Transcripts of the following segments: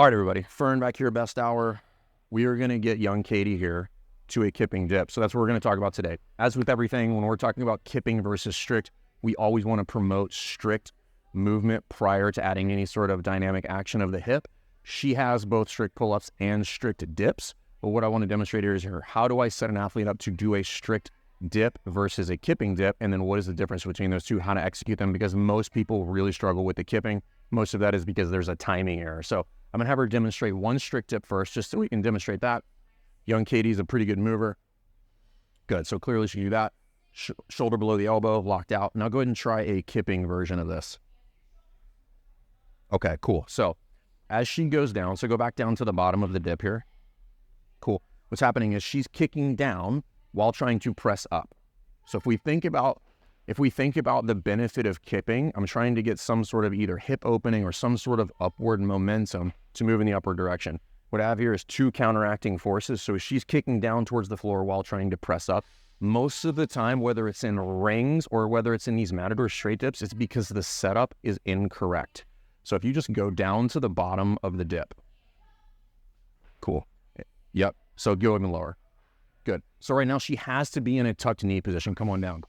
All right, everybody, Fern back here, best hour. We are gonna get young Katie here to a kipping dip. So that's what we're gonna talk about today. As with everything, when we're talking about kipping versus strict, we always wanna promote strict movement prior to adding any sort of dynamic action of the hip. She has both strict pull-ups and strict dips. But what I wanna demonstrate here is how do I set an athlete up to do a strict dip versus a kipping dip? And then what is the difference between those two, how to execute them? Because most people really struggle with the kipping. Most of that is because there's a timing error. So I'm gonna have her demonstrate one strict dip first, just so we can demonstrate that. Young Katie's a pretty good mover. Good, so clearly she can do that. Shoulder below the elbow, locked out. Now go ahead and try a kipping version of this. Okay, cool. So as she goes down, so go back down to the bottom of the dip here. Cool. What's happening is she's kicking down while trying to press up. So if we think about the benefit of kipping, I'm trying to get some sort of either hip opening or some sort of upward momentum to move in the upward direction. What I have here is two counteracting forces. So she's kicking down towards the floor while trying to press up. Most of the time, whether it's in rings or whether it's in these matador straight dips, it's because the setup is incorrect. So if you just go down to the bottom of the dip. Cool. Yep. So go even lower. Good. So right now she has to be in a tucked knee position. Come on down.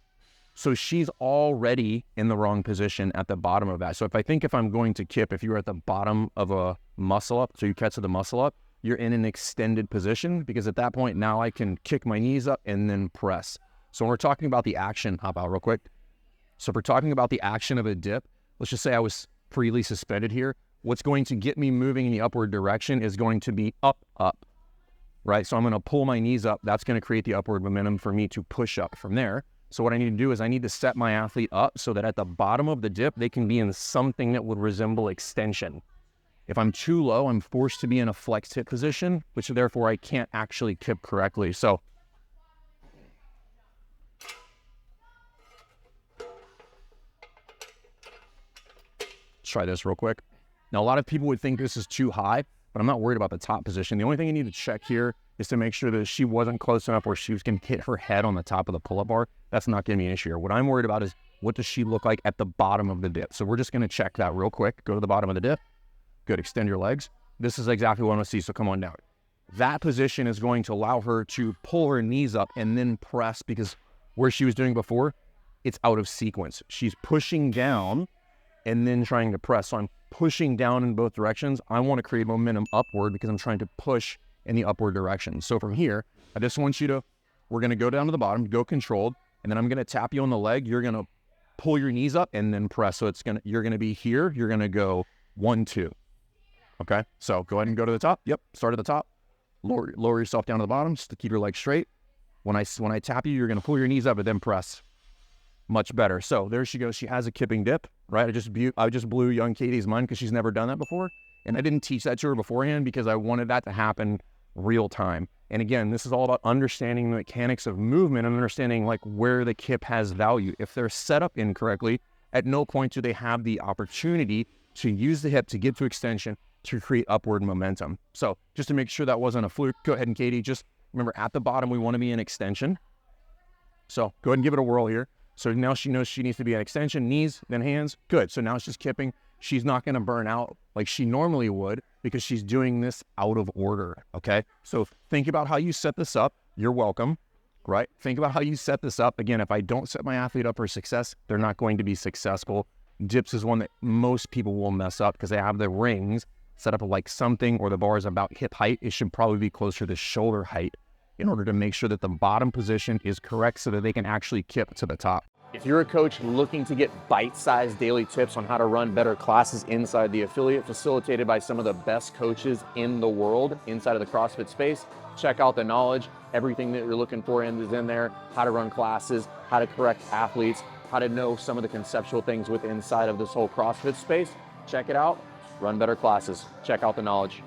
So she's already in the wrong position at the bottom of that. So if I'm going to kip, if you're at the bottom of a muscle up, so you catch the muscle up, you're in an extended position, because at that point now I can kick my knees up and then press. So when we're talking about the action, hop out real quick. So if we're talking about the action of a dip, let's just say I was freely suspended here. What's going to get me moving in the upward direction is going to be up, right? So I'm going to pull my knees up. That's going to create the upward momentum for me to push up from there. So what I need to do is I need to set my athlete up so that at the bottom of the dip, they can be in something that would resemble extension. If I'm too low, I'm forced to be in a flexed hip position, which therefore I can't actually kip correctly. So let's try this real quick. Now, a lot of people would think this is too high, but I'm not worried about the top position. The only thing you need to check here is to make sure that she wasn't close enough where she was going to hit her head on the top of the pull-up bar. That's not going to be an issue here. What I'm worried about is what does she look like at the bottom of the dip? So we're just going to check that real quick. Go to the bottom of the dip. Good. Extend your legs. This is exactly what I want to see. So come on down. That position is going to allow her to pull her knees up and then press, because where she was doing before, it's out of sequence. She's pushing down and then trying to press. So I'm pushing down in both directions. I want to create momentum upward because I'm trying to push in the upward direction. So from here, I just want you to, we're going to go down to the bottom, go controlled, and then I'm going to tap you on the leg. You're going to pull your knees up and then press. So you're going to be here. You're going to go 1, 2. Okay. So go ahead and go to the top. Yep. Start at the top. Lower yourself down to the bottom just to keep your legs straight. When I tap you, you're going to pull your knees up and then press. Much better. So there she goes. She has a kipping dip, right? I just blew young Katie's mind because she's never done that before. And I didn't teach that to her beforehand because I wanted that to happen real time. And again, this is all about understanding the mechanics of movement and understanding like where the kip has value. If they're set up incorrectly, at no point do they have the opportunity to use the hip to get to extension to create upward momentum. So just to make sure that wasn't a fluke, go ahead and Katie, just remember at the bottom, we want to be in extension. So go ahead and give it a whirl here. So now she knows she needs to be an extension, knees, then hands. Good. So now it's just kipping. She's not going to burn out like she normally would because she's doing this out of order. Okay. So think about how you set this up. You're welcome, right? Think about how you set this up. Again, if I don't set my athlete up for success, they're not going to be successful. Dips is one that most people will mess up because they have the rings set up like something, or the bar is about hip height. It should probably be closer to shoulder height in order to make sure that the bottom position is correct so that they can actually kip to the top. If you're a coach looking to get bite-sized daily tips on how to run better classes inside the affiliate, facilitated by some of the best coaches in the world inside of the CrossFit space, check out the knowledge. Everything that you're looking for is in there. How to run classes, how to correct athletes, how to know some of the conceptual things within inside of this whole CrossFit space. Check it out. Run better classes. Check out the knowledge.